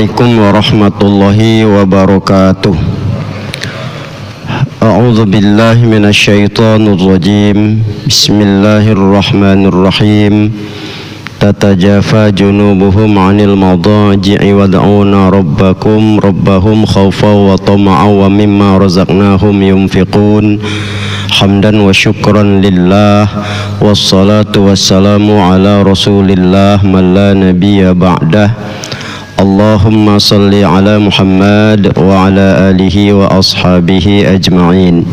Assalamualaikum warahmatullahi wabarakatuh. A'udzu billahi minasyaitonir rajim. Bismillahirrahmanirrahim. Tatajafa junubuhum 'anil madaji'i wad'una rabbahum khaufan wa tama'an wa mimma razaqnahum yunfiqun. Hamdan wa syukran lillah, wassalatu wassalamu ala rasulillah man la nabiyya ba'dah. Allahumma salli ala Muhammad wa ala alihi wa ashabihi ajma'in.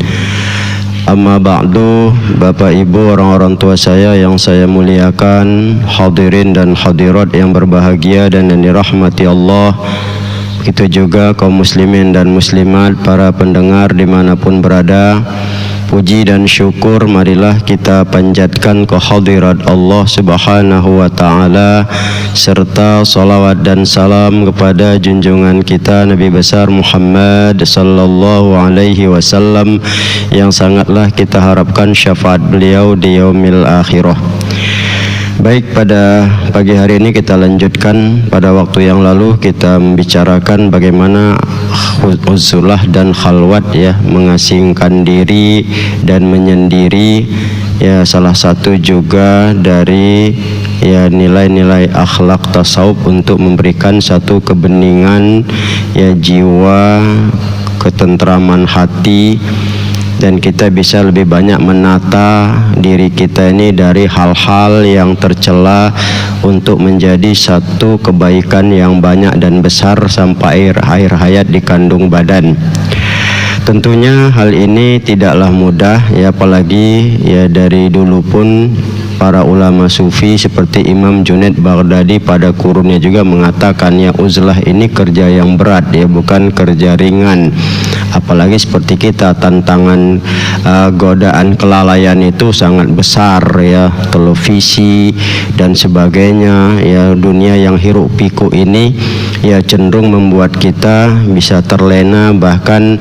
Amma ba'du, Bapak Ibu, orang-orang tua saya yang saya muliakan, hadirin dan hadirat yang berbahagia dan yang dirahmati Allah. Begitu juga kaum muslimin dan muslimat, para pendengar dimanapun berada. Puji dan syukur marilah kita panjatkan kehadirat Allah Subhanahu wa ta'ala, serta salawat dan salam kepada junjungan kita Nabi besar Muhammad sallallahu alaihi wasallam, yang sangatlah kita harapkan syafaat beliau di yaumil akhirah. Baik, pada pagi hari ini kita lanjutkan. Pada waktu yang lalu kita membicarakan bagaimana uzlah dan khalwat, ya, mengasingkan diri dan menyendiri, ya, salah satu juga dari, ya, nilai-nilai akhlak tasawuf untuk memberikan satu kebeningan, ya, jiwa, ketentraman hati, dan kita bisa lebih banyak menata diri kita ini dari hal-hal yang tercela untuk menjadi satu kebaikan yang banyak dan besar sampai akhir hayat di kandung badan. Tentunya hal ini tidaklah mudah, ya, apalagi, ya, dari dulu pun para ulama sufi seperti Imam Junaid Baghdadi pada kurunnya juga mengatakan, ya, uzlah ini kerja yang berat, ya, bukan kerja ringan. Apalagi seperti kita, tantangan godaan kelalaian itu sangat besar, ya, televisi dan sebagainya, ya, dunia yang hiruk pikuk ini, ya, cenderung membuat kita bisa terlena, bahkan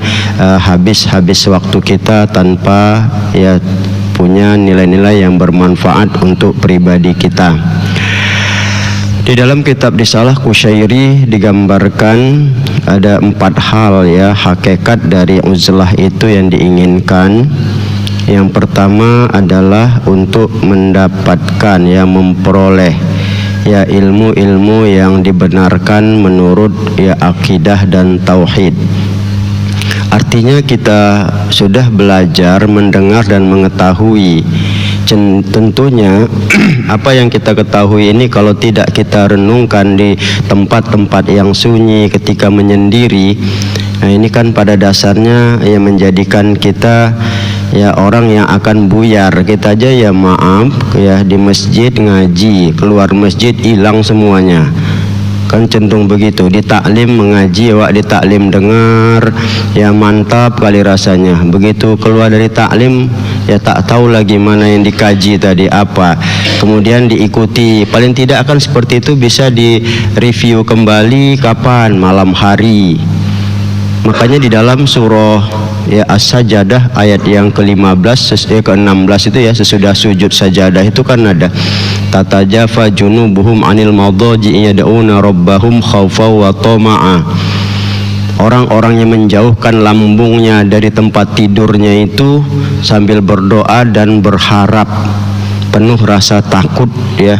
habis waktu kita tanpa, ya, punya nilai-nilai yang bermanfaat untuk pribadi kita. Di dalam kitab Risalah Kusyairi digambarkan ada 4 hal, ya, hakikat dari uzlah itu yang diinginkan. Yang pertama adalah untuk mendapatkan, ya, memperoleh, ya, ilmu-ilmu yang dibenarkan menurut, ya, akidah dan tauhid. Artinya kita sudah belajar, mendengar dan mengetahui. Tentunya apa yang kita ketahui ini kalau tidak kita renungkan di tempat-tempat yang sunyi ketika menyendiri, nah, ini kan pada dasarnya, ya, menjadikan kita, ya, orang yang akan buyar. Kita aja, ya, maaf, ya, di masjid ngaji, keluar masjid hilang semuanya. Kan cenderung begitu. Di taklim mengaji, wak, di taklim dengar, ya, mantap kali rasanya. Begitu keluar dari taklim, ya, tak tahu lagi mana yang dikaji tadi apa. Kemudian diikuti, paling tidak akan seperti itu bisa direview kembali kapan, malam hari. Makanya di dalam surah, ya, As-Sajadah ayat yang ke-15 ke-16 itu, ya, sesudah sujud sajadah itu kan ada tatajafa junubuhum 'anil madaji'i yad'una rabbahum khaufan wa tama'a. Orang-orang yang menjauhkan lambungnya dari tempat tidurnya itu sambil berdoa dan berharap, penuh rasa takut, ya,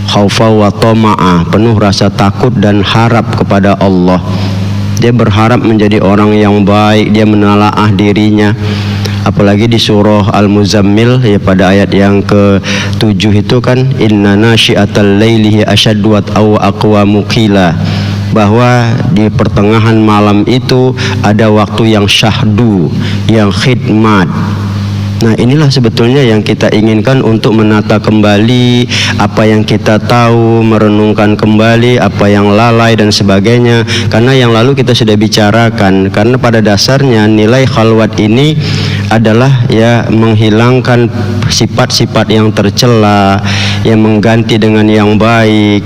khaufan wa tama'a, penuh rasa takut dan harap kepada Allah. Dia berharap menjadi orang yang baik, dia menalaah dirinya. Apalagi di surah Al-Muzammil, ya, pada ayat yang ke-7 itu kan, inna nasyi'atal laili asyaddu wa aqwamu qila, bahwa di pertengahan malam itu ada waktu yang syahdu, yang khidmat. Nah, inilah sebetulnya yang kita inginkan untuk menata kembali apa yang kita tahu, merenungkan kembali apa yang lalai dan sebagainya. Karena yang lalu kita sudah bicarakan, karena pada dasarnya nilai khalwat ini adalah, ya, menghilangkan sifat-sifat yang tercela, yang mengganti dengan yang baik.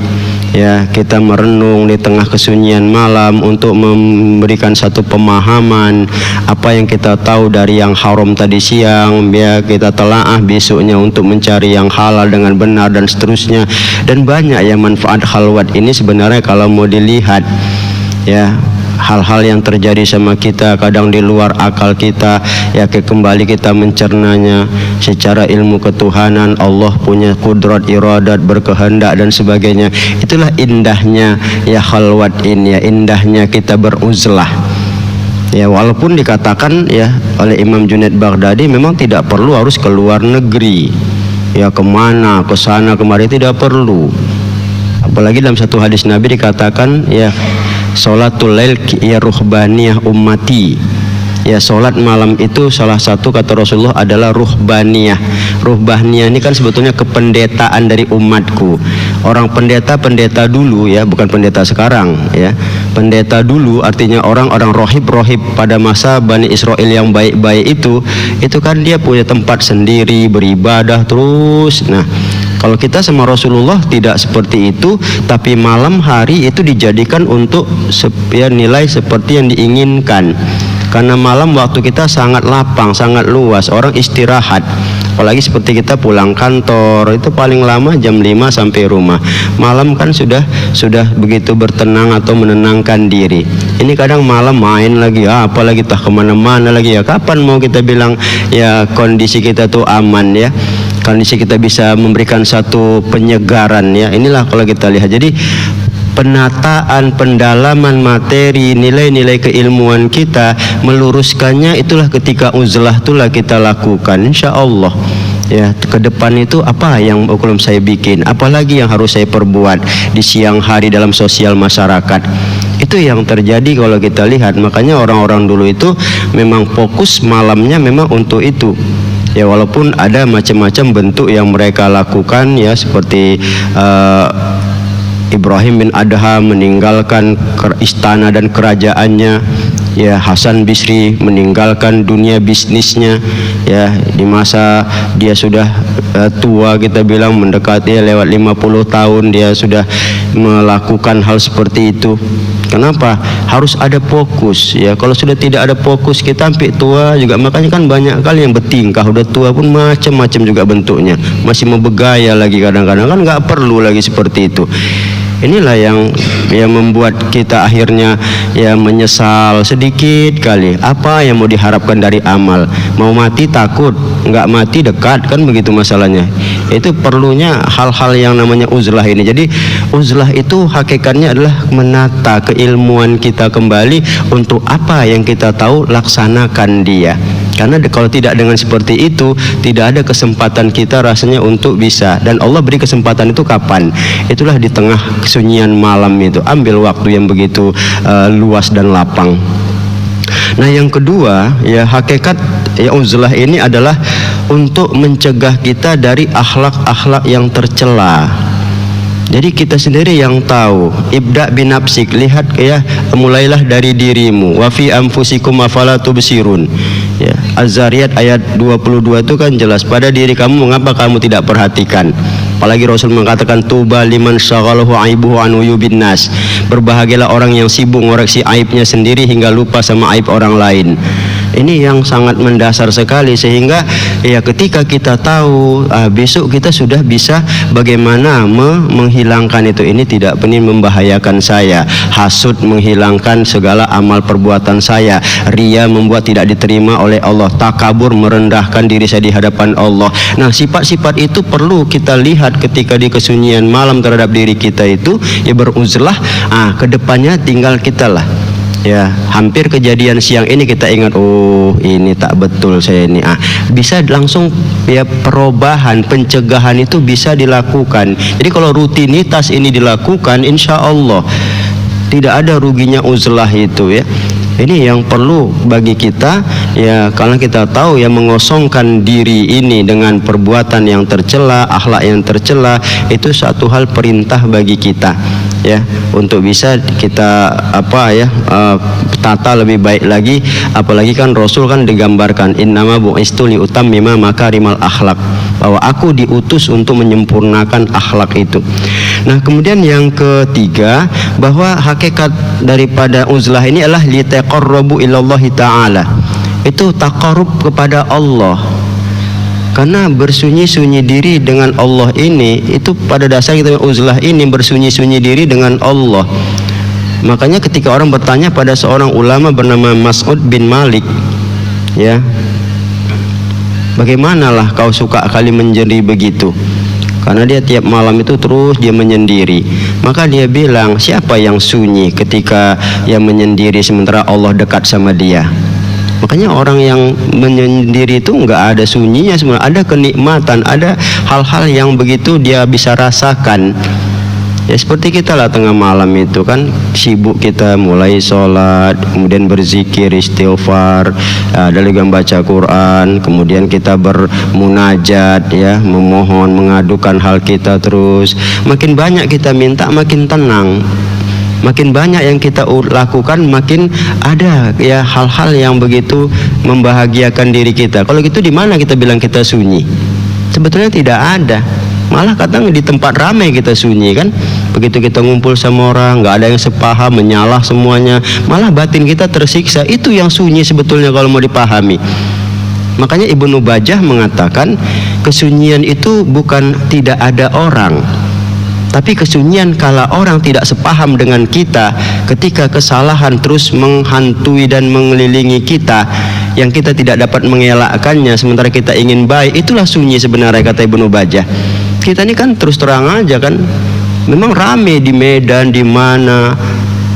ya kita merenung di tengah kesunyian malam untuk memberikan satu pemahaman apa yang kita tahu dari yang haram tadi siang, ya kita telaah besoknya untuk mencari yang halal dengan benar dan seterusnya. Dan banyak yang manfaat khalwat ini sebenarnya kalau mau dilihat, ya hal-hal yang terjadi sama kita kadang di luar akal kita, ya kembali kita mencernanya secara ilmu ketuhanan. Allah punya kudrat, iradat, berkehendak dan sebagainya. Itulah indahnya ya khalwat ini, ya indahnya kita beruzlah. Ya walaupun dikatakan ya oleh Imam Junaid Baghdadi memang tidak perlu harus ke luar negeri, ya kemana, ke sana kemari tidak perlu. Apalagi dalam satu hadis Nabi dikatakan ya sholatul lail ya ruhbaniyah ummati, ya sholat malam itu salah satu kata Rasulullah adalah ruhbaniyah. Ruhbaniyah ini kan sebetulnya kependetaan dari umatku. Orang pendeta dulu, ya bukan pendeta sekarang, ya pendeta dulu artinya orang-orang rohib pada masa Bani Israel yang baik-baik itu kan dia punya tempat sendiri beribadah terus. Nah kalau kita sama Rasulullah tidak seperti itu, tapi malam hari itu dijadikan untuk ya, nilai seperti yang diinginkan. Karena malam waktu kita sangat lapang, sangat luas, orang istirahat. Apalagi seperti kita pulang kantor itu paling lama jam 5 sampai rumah. Malam kan sudah begitu bertenang atau menenangkan diri. Ini kadang malam main lagi, apalagi tah kemana-mana lagi, ya kapan mau kita bilang ya kondisi kita tuh aman, ya kondisi kita bisa memberikan satu penyegaran, ya inilah kalau kita lihat. Jadi penataan, pendalaman materi, nilai-nilai keilmuan kita, meluruskannya itulah ketika uzlah itulah kita lakukan, insya Allah. Ya ke depan itu apa yang belum saya bikin, apalagi yang harus saya perbuat di siang hari dalam sosial masyarakat. Itu yang terjadi kalau kita lihat. Makanya orang-orang dulu itu memang fokus malamnya memang untuk itu. Ya walaupun ada macam-macam bentuk yang mereka lakukan, ya seperti Ibrahim bin Adham meninggalkan istana dan kerajaannya, ya Hasan Bisri meninggalkan dunia bisnisnya, ya di masa dia sudah tua, kita bilang mendekati lewat 50 tahun dia sudah melakukan hal seperti itu. Kenapa? Harus ada fokus, ya kalau sudah tidak ada fokus kita sampai tua juga. Makanya kan banyak kali yang bertingkah udah tua pun macam-macam juga bentuknya, masih mau bergaya lagi kadang-kadang, kan nggak perlu lagi seperti itu. Inilah yang membuat kita akhirnya ya menyesal sedikit kali. Apa yang mau diharapkan dari amal? Mau mati takut, nggak mati dekat, kan begitu masalahnya. Itu perlunya hal-hal yang namanya uzlah ini. Jadi uzlah itu hakikatnya adalah menata keilmuan kita kembali, untuk apa yang kita tahu laksanakan dia. Karena kalau tidak dengan seperti itu, tidak ada kesempatan kita rasanya untuk bisa. Dan Allah beri kesempatan itu kapan? Itulah di tengah kesunyian malam itu. Ambil waktu yang begitu luas dan lapang. Nah yang kedua, ya hakikat ya uzlah ini adalah untuk mencegah kita dari akhlak-akhlak yang tercela. Jadi kita sendiri yang tahu. Ibda binafsik, lihat ya, mulailah dari dirimu. Wa fi anfusikum afala tubsirun. Ya, Az-Zariyat ayat 22 itu kan jelas, pada diri kamu mengapa kamu tidak perhatikan. Apalagi Rasul mengatakan tuba liman syaghalahu aibuhu an uyubin nas. Berbahagialah orang yang sibuk ngoreksi aibnya sendiri hingga lupa sama aib orang lain. Ini yang sangat mendasar sekali, sehingga ya ketika kita tahu besok kita sudah bisa bagaimana menghilangkan itu. Ini tidak pernah membahayakan saya, hasud menghilangkan segala amal perbuatan saya, ria membuat tidak diterima oleh Allah, takabur merendahkan diri saya di hadapan Allah. Nah sifat-sifat itu perlu kita lihat ketika di kesunyian malam terhadap diri kita itu, ya beruzlah. Kedepannya tinggal kita lah. Ya, hampir kejadian siang ini kita ingat, oh ini tak betul saya ini. Bisa langsung ya perubahan, pencegahan itu bisa dilakukan. Jadi kalau rutinitas ini dilakukan, insya Allah tidak ada ruginya uzlah itu, ya. Ini yang perlu bagi kita, ya karena kita tahu ya mengosongkan diri ini dengan perbuatan yang tercela, akhlak yang tercela, itu satu hal perintah bagi kita, ya untuk bisa kita tata lebih baik lagi. Apalagi kan Rasul kan digambarkan innama bu'istu li utammima makarimal akhlak. bahwa aku diutus untuk menyempurnakan akhlak itu. Nah, kemudian yang ketiga, bahwa hakikat daripada uzlah ini adalah litaqarrabu ilallahi ta'ala. Itu taqarrub kepada Allah. Karena bersunyi-sunyi diri dengan Allah ini, itu pada dasar kita uzlah ini bersunyi-sunyi diri dengan Allah. Makanya ketika orang bertanya pada seorang ulama bernama Mas'ud bin Malik, ya, bagaimanalah kau suka kali menyendiri begitu? Karena dia tiap malam itu terus dia menyendiri. Maka dia bilang, siapa yang sunyi ketika yang menyendiri sementara Allah dekat sama dia? Makanya orang yang menyendiri itu enggak ada sunyinya, sebenarnya ada kenikmatan, ada hal-hal yang begitu dia bisa rasakan. Ya seperti kita lah tengah malam itu kan sibuk kita mulai sholat, kemudian berzikir, istighfar, ada juga membaca Quran, kemudian kita bermunajat, ya, memohon, mengadukan hal kita terus. Makin banyak kita minta, makin tenang. Makin banyak yang kita lakukan, makin ada ya hal-hal yang begitu membahagiakan diri kita. Kalau gitu di mana kita bilang kita sunyi? Sebetulnya tidak ada. Malah kadang di tempat ramai kita sunyi kan. Begitu kita ngumpul sama orang, nggak ada yang sepaham, menyalah semuanya, malah batin kita tersiksa. Itu yang sunyi sebetulnya kalau mau dipahami. Makanya Ibnu Bajjah mengatakan kesunyian itu bukan tidak ada orang, tapi kesunyian kala orang tidak sepaham dengan kita, ketika kesalahan terus menghantui dan mengelilingi kita, yang kita tidak dapat mengelakkannya sementara kita ingin baik, itulah sunyi sebenarnya kata Ibnu Bajjah. Kita ini kan terus terang aja kan, memang rame di medan di mana,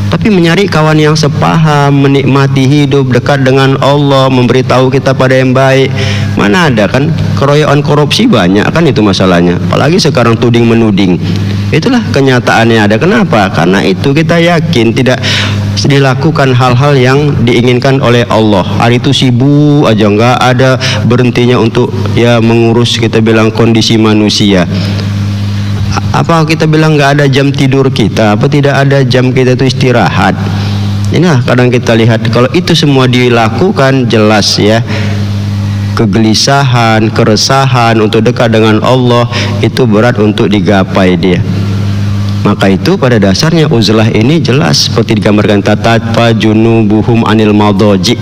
tapi mencari kawan yang sepaham, menikmati hidup dekat dengan Allah, memberitahu kita pada yang baik, mana ada kan? Keroyokan korupsi banyak kan, itu masalahnya. Apalagi sekarang tuding menuding. Itulah kenyataannya ada. Kenapa? Karena itu kita yakin tidak dilakukan hal-hal yang diinginkan oleh Allah. Hari itu sibuk aja, nggak ada berhentinya untuk ya mengurus, kita bilang, kondisi manusia. Apa kita bilang nggak ada jam tidur kita? Apa tidak ada jam kita itu istirahat? Inilah kadang kita lihat, kalau itu semua dilakukan, jelas ya kegelisahan, keresahan untuk dekat dengan Allah itu berat untuk digapai dia. Maka itu pada dasarnya uzlah ini jelas seperti digambarkan, tatfa junubuhum anil madaji.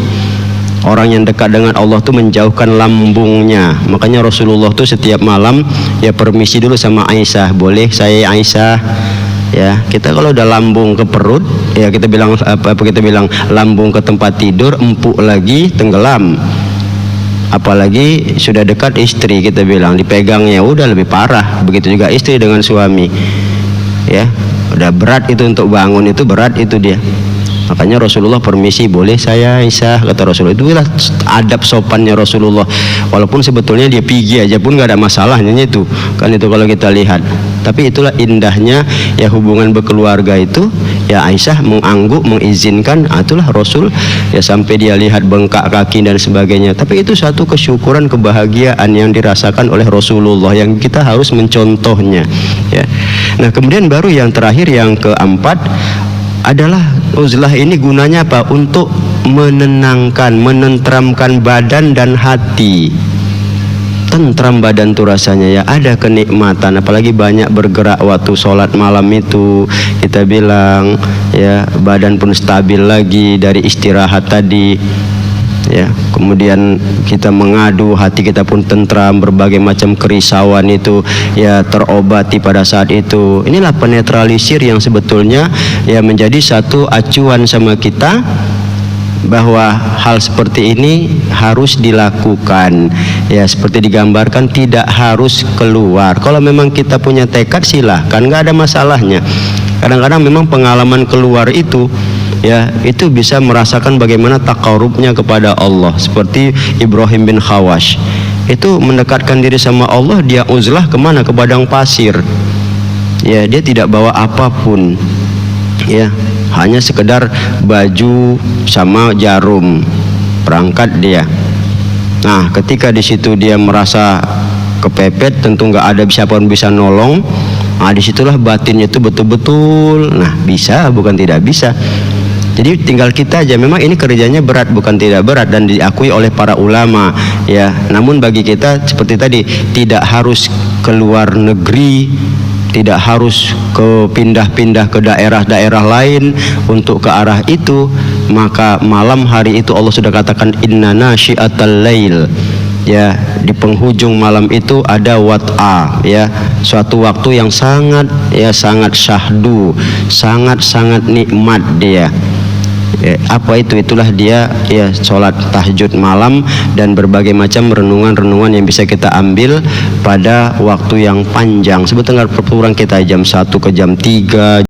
Orang yang dekat dengan Allah itu menjauhkan lambungnya. Makanya Rasulullah tuh setiap malam ya permisi dulu sama Aisyah, boleh saya Aisyah, ya, kita kalau udah lambung ke perut ya kita bilang apa kita bilang lambung ke tempat tidur, empuk lagi tenggelam. Apalagi sudah dekat istri, kita bilang dipegangnya udah lebih parah. Begitu juga istri dengan suami, ya udah berat itu untuk bangun, itu berat itu dia. Makanya Rasulullah permisi, boleh saya Aisyah, kata Rasulullah. Itulah adab sopannya Rasulullah. Walaupun sebetulnya dia pergi aja pun nggak ada masalahnya itu kan, itu kalau kita lihat. Tapi itulah indahnya ya hubungan berkeluarga itu. Ya Aisyah mengangguk, mengizinkan, itulah Rasul ya sampai dia lihat bengkak kaki dan sebagainya. Tapi itu satu kesyukuran, kebahagiaan yang dirasakan oleh Rasulullah yang kita harus mencontohnya, ya. Nah kemudian baru yang terakhir, yang keempat adalah uzlah ini gunanya apa? Untuk menenangkan, menentramkan badan dan hati. Tentram badan tuh rasanya ya, ada kenikmatan, apalagi banyak bergerak waktu sholat malam itu, kita bilang ya badan pun stabil lagi dari istirahat tadi, ya. Kemudian kita mengadu, hati kita pun tentram, berbagai macam kerisauan itu ya terobati pada saat itu. Inilah penetralisir yang sebetulnya ya menjadi satu acuan sama kita bahwa hal seperti ini harus dilakukan, ya seperti digambarkan, tidak harus keluar. Kalau memang kita punya tekad silahkan, nggak ada masalahnya. Kadang-kadang memang pengalaman keluar itu ya itu bisa merasakan bagaimana takarubnya kepada Allah. Seperti Ibrahim bin Khawash itu mendekatkan diri sama Allah, dia uzlah kemana? Ke padang pasir, ya dia tidak bawa apapun, ya hanya sekedar baju sama jarum, berangkat dia. Nah ketika di situ dia merasa kepepet, tentu nggak ada siapa pun bisa nolong. Nah disitulah batinnya itu betul-betul, nah bisa bukan tidak bisa. Jadi tinggal kita aja. Memang ini kerjanya berat, bukan tidak berat, dan diakui oleh para ulama ya. Namun bagi kita seperti tadi, tidak harus keluar negeri, tidak harus pindah-pindah ke daerah-daerah lain untuk ke arah itu. Maka malam hari itu Allah sudah katakan inna nasyi'atal lail, ya, di penghujung malam itu ada wat'a, ya, suatu waktu yang sangat syahdu, sangat nikmat dia. Apa itu? Itulah dia, ya, sholat tahajud malam dan berbagai macam renungan-renungan yang bisa kita ambil pada waktu yang panjang. Sebetulnya perpuluhan kita jam 1 ke jam 3.